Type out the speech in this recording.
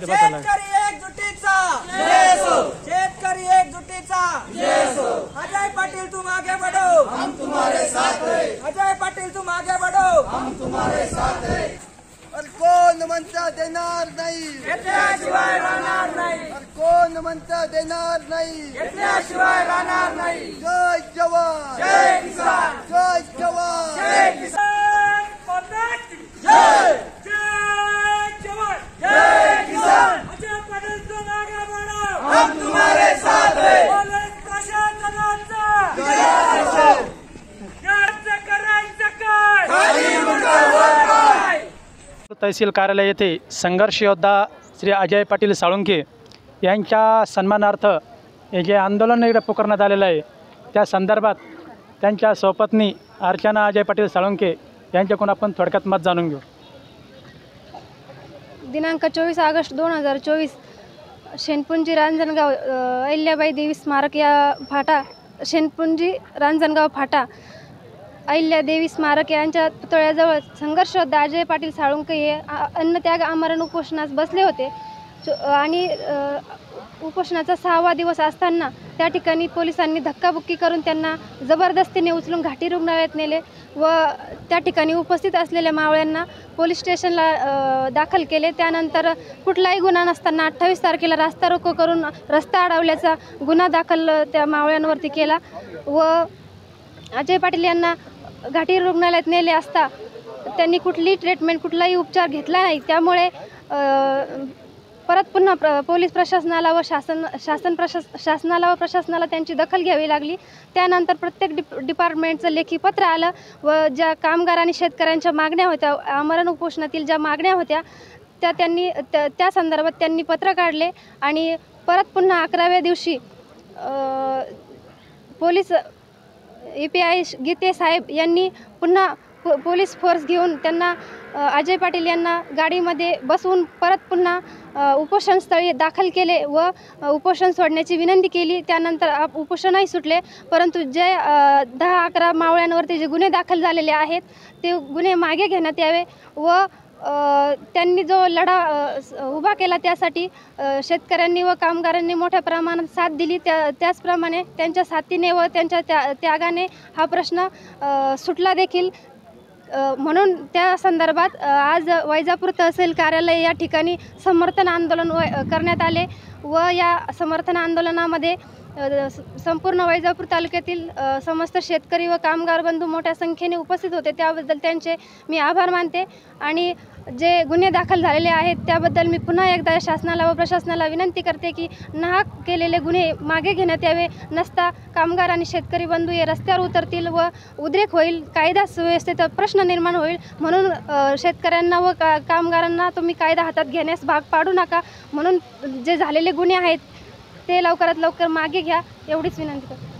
शेतकरी एकजुटीचा शेतकरी एकजुटीचा अजय पाटिल तुम आगे बढ़ो, हम तुम्हारे साथ हैं। अजय पाटिल तुम आगे बढ़ो, हम तुम्हारे साथ हैं। और कोण म्हणता देणार नाही, घेतल्याशिवाय राहणार नाही। और कोण म्हणता देणार नाही, घेतल्याशिवाय राहणार नाही। जय जवान, जय किसान, जय जवान, जय किसान माता की जय, जय जवान, जय किसान। अजय पाटिल तुम आगे बढ़ो, हम तुम्हारे साथ हैं। पोलीस प्रशासनाचा याचं करायचं काय, खाली उठावर काय। तहसील कार्यालय येथे संघर्ष योद्धा श्री अजय पाटील साळुंखे यांच्या सन्मानार्थ हे जे आंदोलन इकडे पुकारण्यात आलेलं आहे त्या संदर्भात त्यांच्या स्वपत्नी अर्चना अजय पाटील साळुंखे यांच्याकडून आपण थोडक्यात मत जाणून घेऊ। दिनांक 24 ऑगस्ट 2024 शेणपुंजी रांजणगाव अहिल्याबाई देवी स्मारक या फाटा शेणपुंजी रांजणगाव फाटा अहिल्यादेवी स्मारक यांच्या पुतळ्याजवळ संघर्ष योद्धा अजय पाटील साळुंखे हे अन्नत्याग आमरण उपोषणास बसले होते आणि उपोषणाचा 6वा दिवस असताना त्या ठिकाणी पोलिसांनी धक्काबुक्की करून त्यांना जबरदस्तीने उचलून घाटी रुग्णालयात नेले व त्या ठिकाणी उपस्थित असलेल्या मावळ्यांना पोलीस स्टेशनला दाखल केले। त्यानंतर कुठलाही गुन्हा नसताना 28 तारखेला रास्ता रोको करून रस्ता अडवल्याचा गुन्हा दाखल त्या मावळ्यांवरती केला व अजय पाटील यांना घाटी रुग्णालयात नेले असता त्यांनी कुठलीही ट्रीटमेंट कुठलाही उपचार घेतला नाही। त्यामुळे परत पुन्हा पोलीस प्रशासनाला व शासनाला व प्रशासनाला त्यांची दखल घ्यावी लागली। त्यानंतर प्रत्येक डिपार्टमेंटचं लेखी पत्र आलं व ज्या कामगार आणि शेतकऱ्यांच्या मागण्या होत्या आमरण उपोषणातील ज्या मागण्या होत्या त्या संदर्भात त्यांनी पत्र काढले आणि परत पुन्हा 11व्या दिवशी पोलीस EPI गीते साहेब यांनी पुन्हा पोलीस फोर्स घेऊन त्यांना अजय पाटील यांना गाडीमध्ये बसवून परत पुन्हा उपोषणस्थळी दाखल केले व उपोषण सोडण्याची विनंती केली। त्यानंतर उपोषणही सुटले, परंतु जे 10-11 मावळ्यांवरती जे गुन्हे दाखल झालेले आहेत ते गुन्हे मागे घेण्यात यावे व त्यांनी जो लढा उभा केला त्यासाठी शेतकऱ्यांनी व कामगारांनी मोठ्या प्रमाणात साथ दिली। त्याचप्रमाणे त्यांच्या साथीने व त्यांच्या त्यागाने हा प्रश्न सुटला देखील। म्हणून त्या संदर्भात आज वैजापूर तहसील कार्यालय या ठिकाणी समर्थन आंदोलन करण्यात आले व या समर्थन आंदोलनामध्ये संपूर्ण वैजापूर तालुक्यातील समस्त शेतकरी व कामगार बंधू मोठ्या संख्येने उपस्थित होते। त्याबद्दल त्यांचे मी आभार मानते आणि जे गुन्हे दाखल झालेले आहेत त्याबद्दल मी पुन्हा एकदा शासनाला व प्रशासनाला विनंती करते की नाहक केलेले गुन्हे मागे घेण्यात यावे, नसता कामगार आणि शेतकरी बंधू हे रस्त्यावर उतरतील व उद्रेक होईल, कायदा सुव्यवस्थेचा प्रश्न निर्माण होईल। म्हणून शेतकऱ्यांना व कामगारांना तुम्ही कायदा हातात घेण्यास भाग पाडू नका। म्हणून जे झालेले गुन्हे आहेत ते लवकरात लवकर मागे घ्या एवढीच विनंती करते।